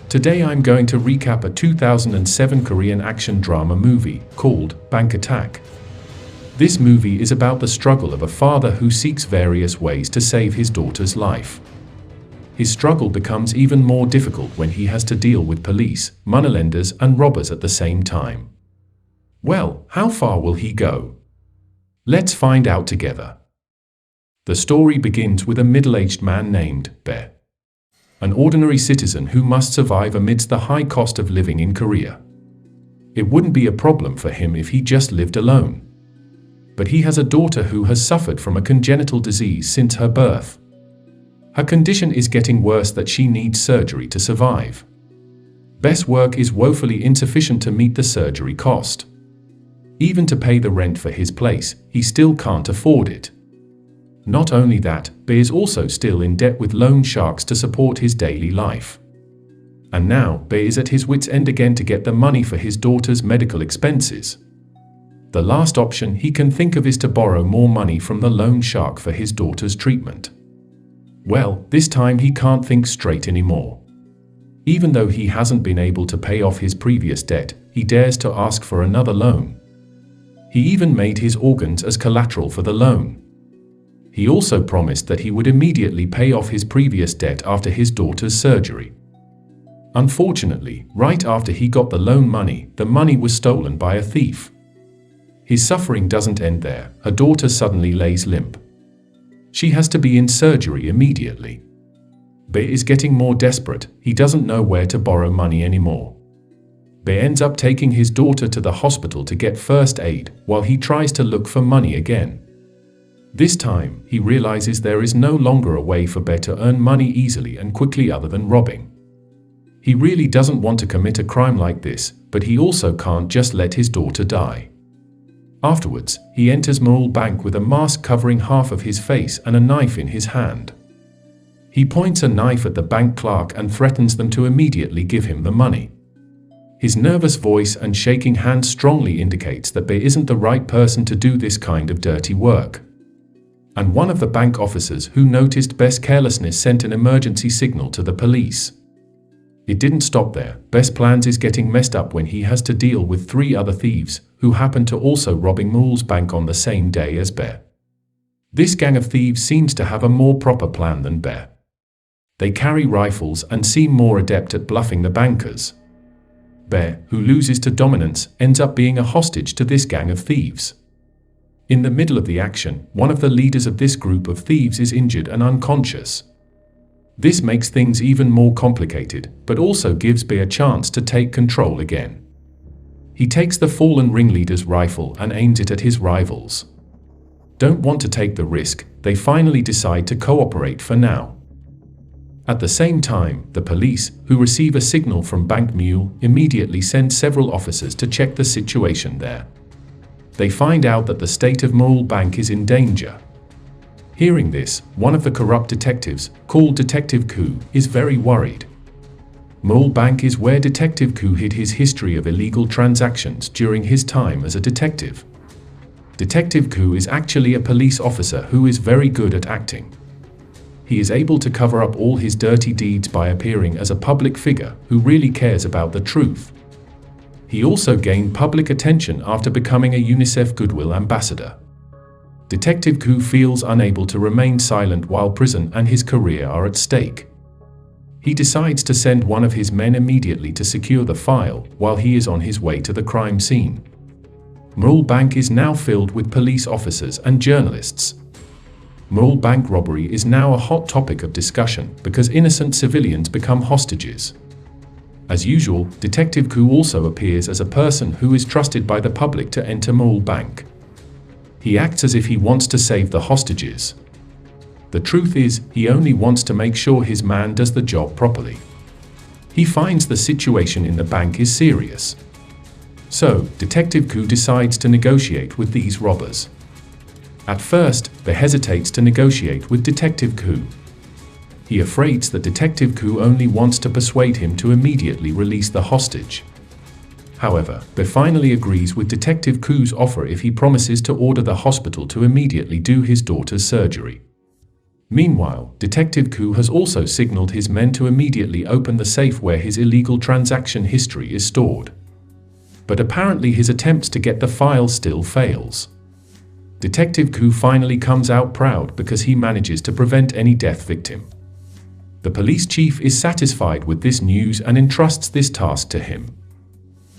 Today I'm going to recap a 2007 Korean action drama movie called Bank Attack. This movie is about the struggle of a father who seeks various ways to save his daughter's life. His struggle becomes even more difficult when he has to deal with police, moneylenders, and robbers at the same time. Well, how far will he go? Let's find out together. The story begins with a middle-aged man named Bae, an ordinary citizen who must survive amidst the high cost of living in Korea. It wouldn't be a problem for him if he just lived alone. But he has a daughter who has suffered from a congenital disease since her birth. Her condition is getting worse that she needs surgery to survive. Bae's work is woefully insufficient to meet the surgery cost. Even to pay the rent for his place, he still can't afford it. Not only that, Bae is also still in debt with loan sharks to support his daily life. And now, Bae is at his wit's end again to get the money for his daughter's medical expenses. The last option he can think of is to borrow more money from the loan shark for his daughter's treatment. Well, this time he can't think straight anymore. Even though he hasn't been able to pay off his previous debt, he dares to ask for another loan. He even made his organs as collateral for the loan. He also promised that he would immediately pay off his previous debt after his daughter's surgery. Unfortunately, right after he got the loan money, the money was stolen by a thief. His suffering doesn't end there. Her daughter suddenly lays limp. She has to be in surgery immediately. Bae is getting more desperate. He doesn't know where to borrow money anymore. Bae ends up taking his daughter to the hospital to get first aid while he tries to look for money again. This time, he realizes there is no longer a way for Bae to earn money easily and quickly other than robbing. He really doesn't want to commit a crime like this, but he also can't just let his daughter die. Afterwards, he enters Mall Bank with a mask covering half of his face and a knife in his hand. He points a knife at the bank clerk and threatens them to immediately give him the money. His nervous voice and shaking hand strongly indicates that Bae isn't the right person to do this kind of dirty work. And one of the bank officers who noticed Bae's carelessness sent an emergency signal to the police. It didn't stop there. Bae's plans is getting messed up when he has to deal with 3 other thieves who happen to also robbing Mall's bank on the same day as Bae. This gang of thieves seems to have a more proper plan than Bae. They carry rifles and seem more adept at bluffing the bankers. Bae, who loses to dominance, ends up being a hostage to this gang of thieves. In the middle of the action, one of the leaders of this group of thieves is injured and unconscious. This makes things even more complicated, but also gives Bae a chance to take control again. He takes the fallen ringleader's rifle and aims it at his rivals. Don't want to take the risk, they finally decide to cooperate for now. At the same time, the police, who receive a signal from Bank Mule, immediately send several officers to check the situation there. They find out that the state of Mall Bank is in danger. Hearing this, one of the corrupt detectives, called Detective Koo, is very worried. Mall Bank is where Detective Koo hid his history of illegal transactions during his time as a detective. Detective Koo is actually a police officer who is very good at acting. He is able to cover up all his dirty deeds by appearing as a public figure who really cares about the truth. He also gained public attention after becoming a UNICEF Goodwill Ambassador. Detective Koo feels unable to remain silent while prison and his career are at stake. He decides to send one of his men immediately to secure the file while he is on his way to the crime scene. Mall Bank is now filled with police officers and journalists. Mall Bank robbery is now a hot topic of discussion because innocent civilians become hostages. As usual, Detective Koo also appears as a person who is trusted by the public to enter Mall Bank. He acts as if he wants to save the hostages. The truth is, he only wants to make sure his man does the job properly. He finds the situation in the bank is serious. So, Detective Koo decides to negotiate with these robbers. At first, Bae hesitates to negotiate with Detective Koo. He afraids that Detective Koo only wants to persuade him to immediately release the hostage. However, Bae finally agrees with Detective Koo's offer if he promises to order the hospital to immediately do his daughter's surgery. Meanwhile, Detective Koo has also signaled his men to immediately open the safe where his illegal transaction history is stored. But apparently his attempts to get the file still fails. Detective Koo finally comes out proud because he manages to prevent any death victim. The police chief is satisfied with this news and entrusts this task to him.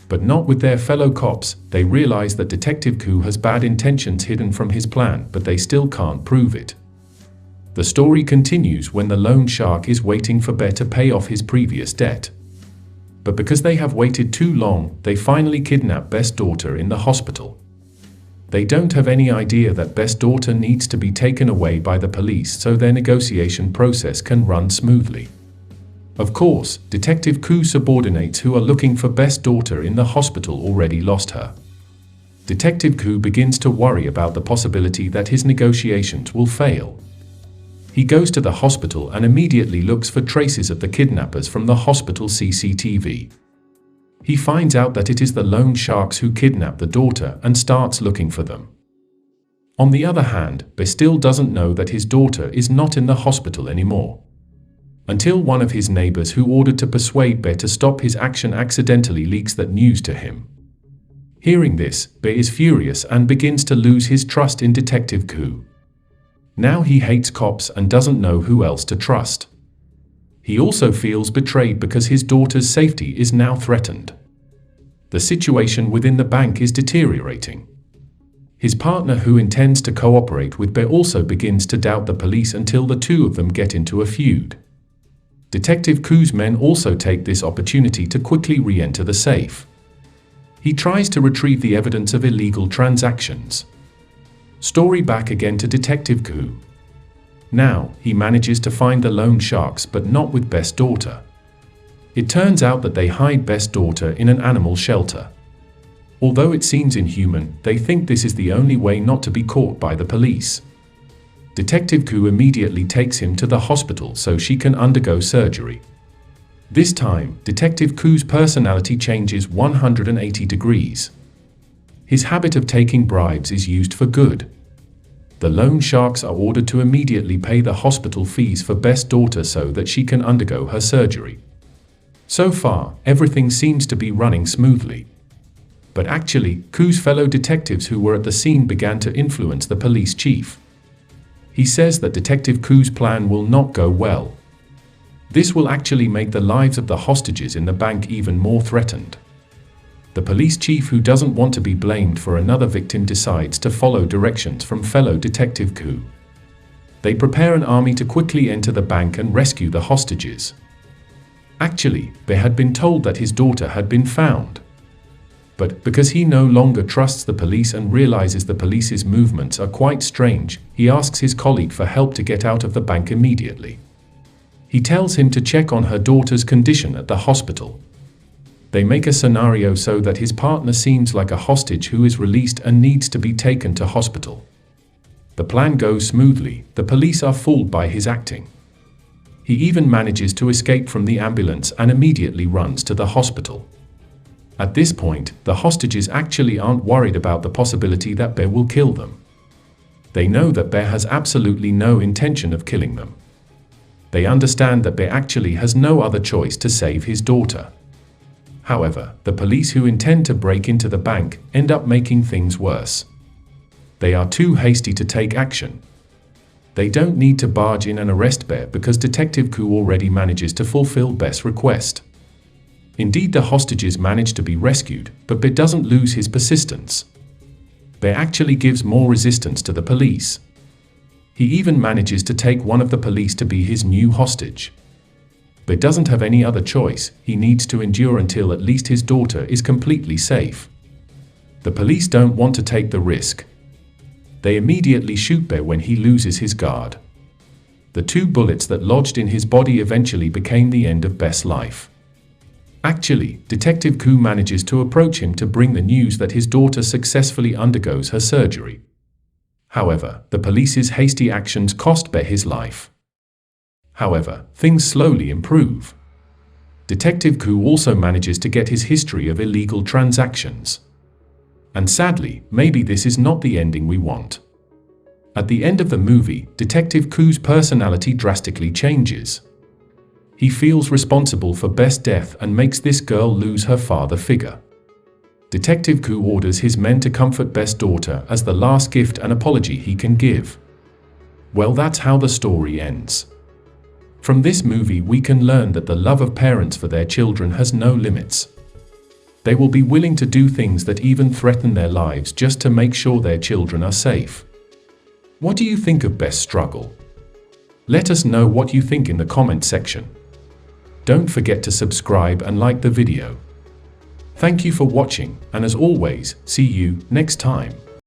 But not with their fellow cops. They realize that Detective Koo has bad intentions hidden from his plan, but they still can't prove it. The story continues when the loan shark is waiting for Bear to pay off his previous debt. But because they have waited too long, they finally kidnap Bear's daughter in the hospital. They don't have any idea that Bear's daughter needs to be taken away by the police so their negotiation process can run smoothly. Of course, Detective Koo's subordinates who are looking for Bear's daughter in the hospital already lost her. Detective Koo begins to worry about the possibility that his negotiations will fail. He goes to the hospital and immediately looks for traces of the kidnappers from the hospital CCTV. He finds out that it is the loan sharks who kidnapped the daughter and starts looking for them. On the other hand, Bear still doesn't know that his daughter is not in the hospital anymore. Until one of his neighbors who ordered to persuade Bear to stop his action accidentally leaks that news to him. Hearing this, Bear is furious and begins to lose his trust in Detective Koo. Now he hates cops and doesn't know who else to trust. He also feels betrayed because his daughter's safety is now threatened. The situation within the bank is deteriorating. His partner, who intends to cooperate with Bear, also begins to doubt the police until the two of them get into a feud. Detective Koo's men also take this opportunity to quickly re-enter the safe. He tries to retrieve the evidence of illegal transactions. Story back again to Detective Koo. Now, he manages to find the loan sharks, but not with Bear's daughter. It turns out that they hide Bear's daughter in an animal shelter. Although it seems inhuman, they think this is the only way not to be caught by the police. Detective Koo immediately takes him to the hospital so she can undergo surgery. This time, Detective Koo's personality changes 180 degrees. His habit of taking bribes is used for good. The loan sharks are ordered to immediately pay the hospital fees for Bear's daughter so that she can undergo her surgery. So far, everything seems to be running smoothly. But actually, Koo's fellow detectives who were at the scene began to influence the police chief. He says that Detective Koo's plan will not go well. This will actually make the lives of the hostages in the bank even more threatened. The police chief, who doesn't want to be blamed for another victim, decides to follow directions from fellow Detective Koo. They prepare an army to quickly enter the bank and rescue the hostages. Actually, Bear had been told that his daughter had been found. But because he no longer trusts the police and realizes the police's movements are quite strange, he asks his colleague for help to get out of the bank immediately. He tells him to check on her daughter's condition at the hospital. They make a scenario so that his partner seems like a hostage who is released and needs to be taken to hospital. The plan goes smoothly. The police are fooled by his acting. He even manages to escape from the ambulance and immediately runs to the hospital. At this point, the hostages actually aren't worried about the possibility that Bear will kill them. They know that Bear has absolutely no intention of killing them. They understand that Bear actually has no other choice to save his daughter. However, the police who intend to break into the bank end up making things worse. They are too hasty to take action. They don't need to barge in and arrest Bear because Detective Koo already manages to fulfill Bear's request. Indeed, the hostages manage to be rescued, but Bear doesn't lose his persistence. Bear actually gives more resistance to the police. He even manages to take one of the police to be his new hostage. Bear doesn't have any other choice. He needs to endure until at least his daughter is completely safe. The police don't want to take the risk. They immediately shoot Bear when he loses his guard. The 2 bullets that lodged in his body eventually became the end of Bear's life. Actually, Detective Koo manages to approach him to bring the news that his daughter successfully undergoes her surgery. However, the police's hasty actions cost Bear his life. However, things slowly improve. Detective Koo also manages to get his history of illegal transactions. And sadly, maybe this is not the ending we want. At the end of the movie, Detective Koo's personality drastically changes. He feels responsible for Beth's death and makes this girl lose her father figure. Detective Koo orders his men to comfort Beth's daughter as the last gift and apology he can give. Well, that's how the story ends. From this movie we can learn that the love of parents for their children has no limits. They will be willing to do things that even threaten their lives just to make sure their children are safe. What do you think of Beth's struggle? Let us know what you think in the comment section. Don't forget to subscribe and like the video. Thank you for watching, and as always, see you next time.